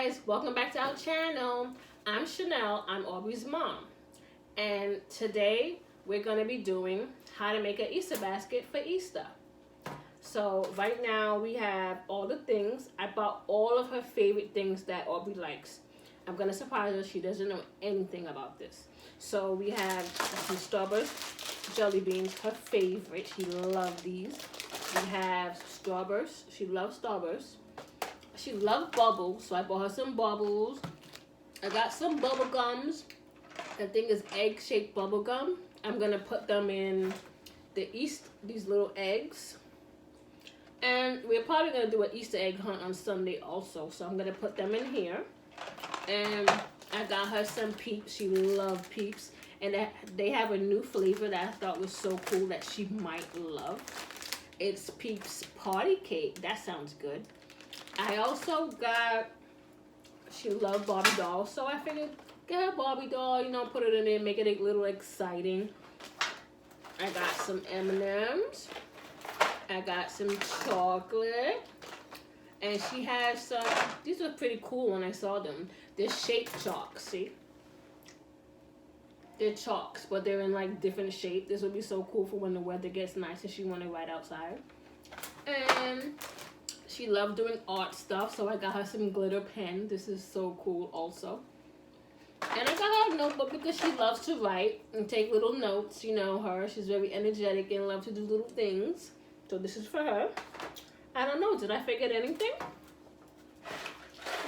guys, welcome back to our channel. I'm Chanel, I'm Aubrey's mom. And today we're gonna be doing how to make an Easter basket for Easter. So right now we have all the things. I bought all of her favorite things that Aubrey likes. I'm gonna surprise her, she doesn't know anything about this. So we have some Starburst jelly beans, her favorite, she loves these. We have Starburst, she loves Starburst. She loves bubbles, so I bought her some bubbles. I got some bubble gums. I think it's egg-shaped bubble gum. I'm gonna put them in these little eggs. And we're probably gonna do an Easter egg hunt on Sunday also, so I'm gonna put them in here. And I got her some Peeps. She loves Peeps, and they have a new flavor that I thought was so cool that she might love. It's Peeps Party Cake. That sounds good. I also got, she loves Barbie dolls, so I figured get her Barbie doll, you know, put it in there, make it a little exciting. I got some M&Ms. I got some chocolate. And she has some, these are pretty cool when I saw them. They're shaped chalks, see? They're chalks, but they're in like different shape. This would be so cool for when the weather gets nice and she want to ride outside. And she loved doing art stuff, so I got her some glitter pen. This is so cool also. And I got her a notebook because she loves to write and take little notes. You know her, she's very energetic and loves to do little things. So this is for her. I don't know, did I forget anything?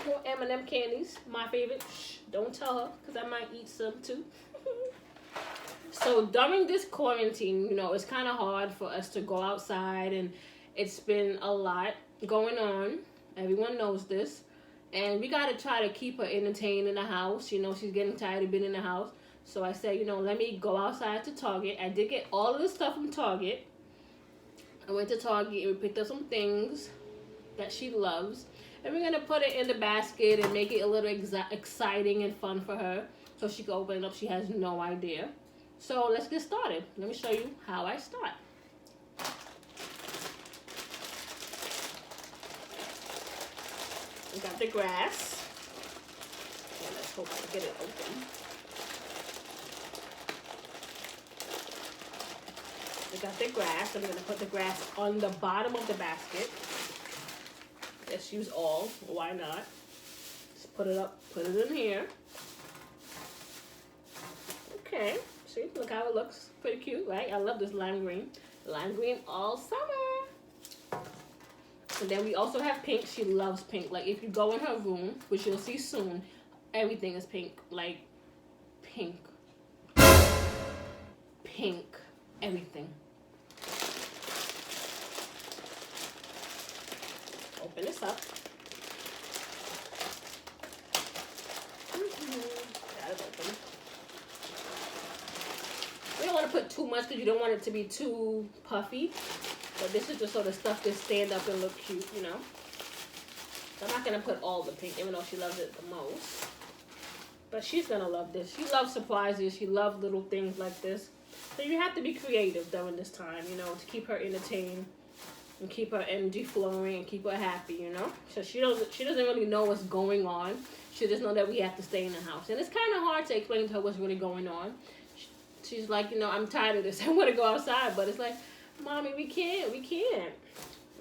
More M&M candies, my favorite. Shh, don't tell her, because I might eat some too. So during this quarantine, you know, it's kind of hard for us to go outside, and it's been a lot going on. Everyone knows this. And we got to try to keep her entertained in the house. You know, she's getting tired of being in the house. So I said, you know, let me go outside to Target. I did get all of this stuff from Target. I went to Target and we picked up some things that she loves. And we're going to put it in the basket and make it a little exciting and fun for her. So she can open it up. She has no idea. So let's get started. Let me show you how I start. We got the grass. And let's hope I can get it open. We got the grass. I'm going to put the grass on the bottom of the basket. Just use all. Why not? Just put it up. Put it in here. Okay. See? Look how it looks. Pretty cute, right? I love this lime green. Lime green all summer. And then we also have pink. She loves pink. Like, if you go in her room, which you'll see soon, everything is pink. Like, pink. Pink. Everything. Open this up. Got it open. We don't want to put too much because you don't want it to be too puffy. But this is just sort of stuff to stand up and look cute, you know. So I'm not going to put all the pink, even though she loves it the most. But she's going to love this. She loves surprises. She loves little things like this. So you have to be creative during this time, you know, to keep her entertained and keep her energy flowing and keep her happy, you know. So she doesn't really know what's going on. She just know that we have to stay in the house. And it's kind of hard to explain to her what's really going on. She's like, you know, I'm tired of this. I want to go outside. But it's like, Mommy, we can't.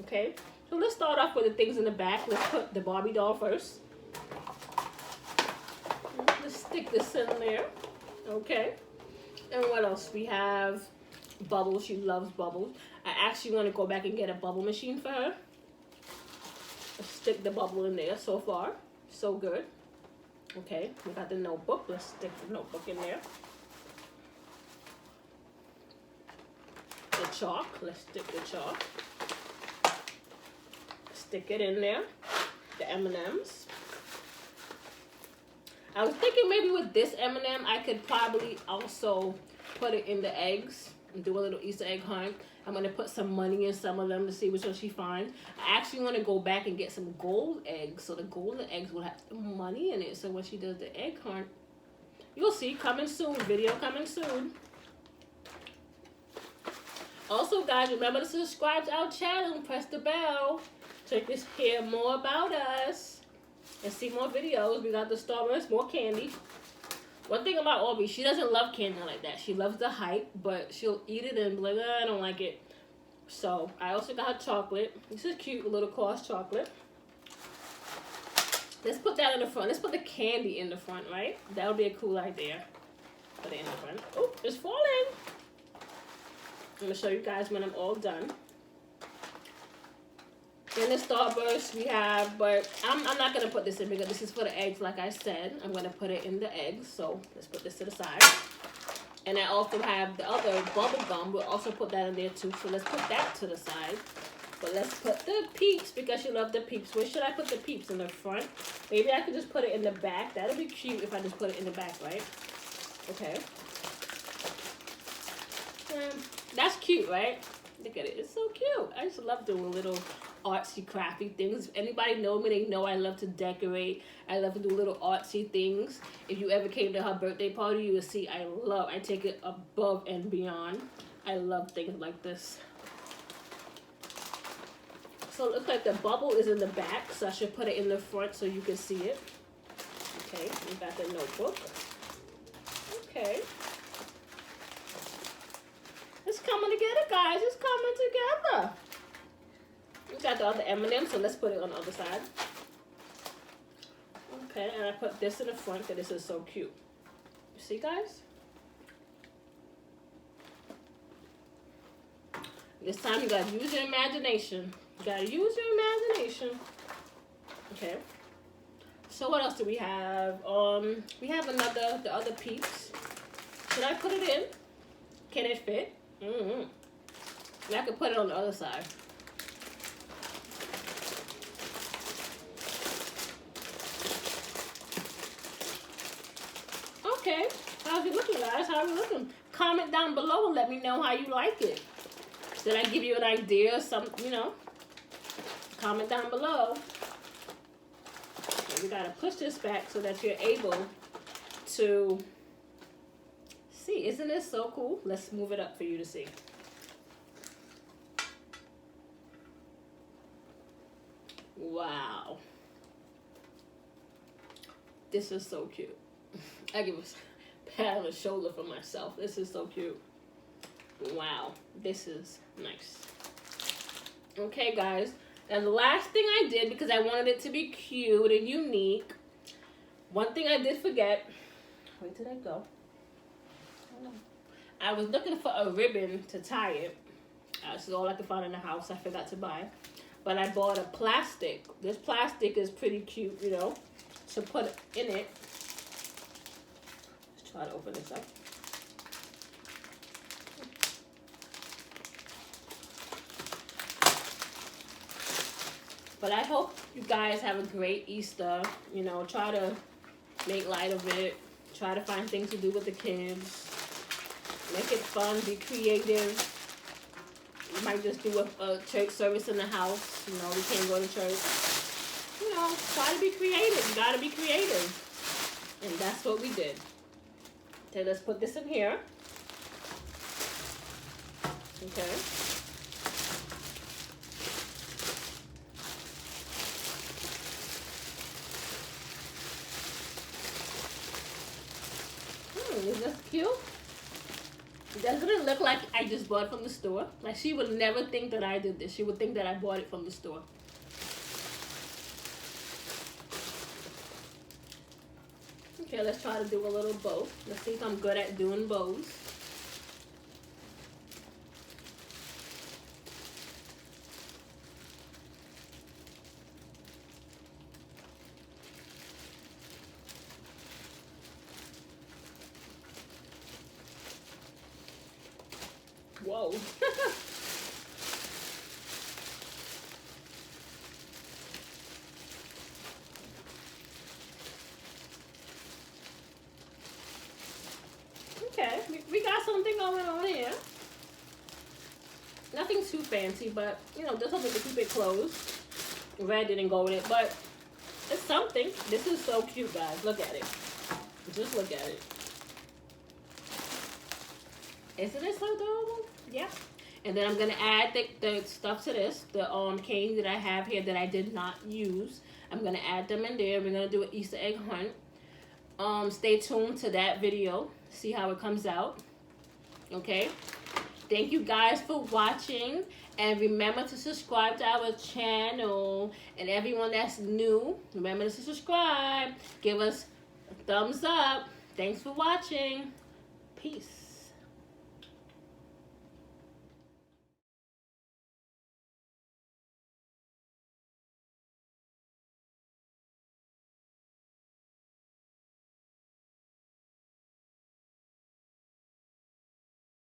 Okay, so let's start off with the things in the back. Let's put the Barbie doll first. Let's stick this in there. Okay. And what else? We have bubbles. She loves bubbles. I actually want to go back and get a bubble machine for her. Let's stick the bubble in there. So far, so good. Okay, we got the notebook. Let's stick the notebook in there. The chalk. Let's stick the chalk. Stick it in there. The M&Ms. I was thinking maybe with this M&M, I could probably also put it in the eggs and do a little Easter egg hunt. I'm going to put some money in some of them to see which one she finds. I actually want to go back and get some gold eggs. So the golden eggs will have some money in it. So when she does the egg hunt, you'll see. Coming soon. Video coming soon. Also, guys, remember to subscribe to our channel and press the bell so you can hear more about us. and see more videos. We got the Starburst, more candy. One thing about Aubrey, she doesn't love candy like that. She loves the hype, but she'll eat it and be like, I don't like it. So I also got her chocolate. This is cute, a little coarse chocolate. Let's put that in the front. Let's put the candy in the front, right? That would be a cool idea. Put it in the front. Oh, it's falling. I'm gonna show you guys when I'm all done. In the Starburst we have, but I'm not gonna put this in because this is for the eggs, like I said. I'm gonna put it in the eggs, so let's put this to the side. And I also have the other bubble gum. We'll also put that in there too, so let's put that to the side. But let's put the Peeps because she loved the Peeps. Where should I put the Peeps? In the front? Maybe I could just put it in the back. That'll be cute if I just put it in the back, right? Okay. That's cute, right? Look at it. It's so cute. I just love doing little artsy, crafty things. If anybody know me, they know I love to decorate. I love to do little artsy things. If you ever came to her birthday party, you will see I take it above and beyond. I love things like this. So it looks like the bubble is in the back, so I should put it in the front so you can see it. Okay, we got the notebook. Okay. It's coming together, guys. It's coming together. We got the other M&M, so let's put it on the other side. Okay, and I put this in the front because this is so cute. You see, guys? This time you gotta use your imagination. You gotta use your imagination. Okay. So what else do we have? We have the other Peeps. Should I put it in? Can it fit? And I could put it on the other side. Okay. How's it looking, guys? How's it looking? Comment down below and let me know how you like it. Did I give you an idea or something, you know? Comment down below. Okay, we gotta push this back so that you're able to see. Isn't this so cool? Let's move it up for you to see. Wow. This is so cute. I give a pat on the shoulder for myself. This is so cute. Wow. This is nice. Okay, guys. And the last thing I did, because I wanted it to be cute and unique, one thing I did forget. Where did I go? I was looking for a ribbon to tie it. This is all I could find in the house. I forgot to buy. But I bought a plastic. This plastic is pretty cute, you know, to put in it. Let's try to open this up. But I hope you guys have a great Easter. You know, try to make light of it. Try to find things to do with the kids. Make it fun. Be creative. You might just do a church service in the house. You know, we can't go to church. You know, try to be creative. You gotta be creative. And that's what we did. Okay, let's put this in here. Okay. Isn't this cute? Doesn't it look like I just bought it from the store? Like, she would never think that I did this. She would think that I bought it from the store. Okay, let's try to do a little bow. Let's see if I'm good at doing bows. Whoa. Okay, we got something going on here. Nothing too fancy, but, you know, just something to keep it closed. Red didn't go with it, but it's something. This is so cute, guys. Look at it. Just look at it. Isn't it so adorable? Yeah. And then I'm going to add the stuff to this. The cane that I have here that I did not use. I'm gonna add them in there. We're gonna do an Easter egg hunt. Stay tuned to that video. See how it comes out. Okay. Thank you guys for watching. And remember to subscribe to our channel. And everyone that's new, remember to subscribe. Give us a thumbs up. Thanks for watching. Peace.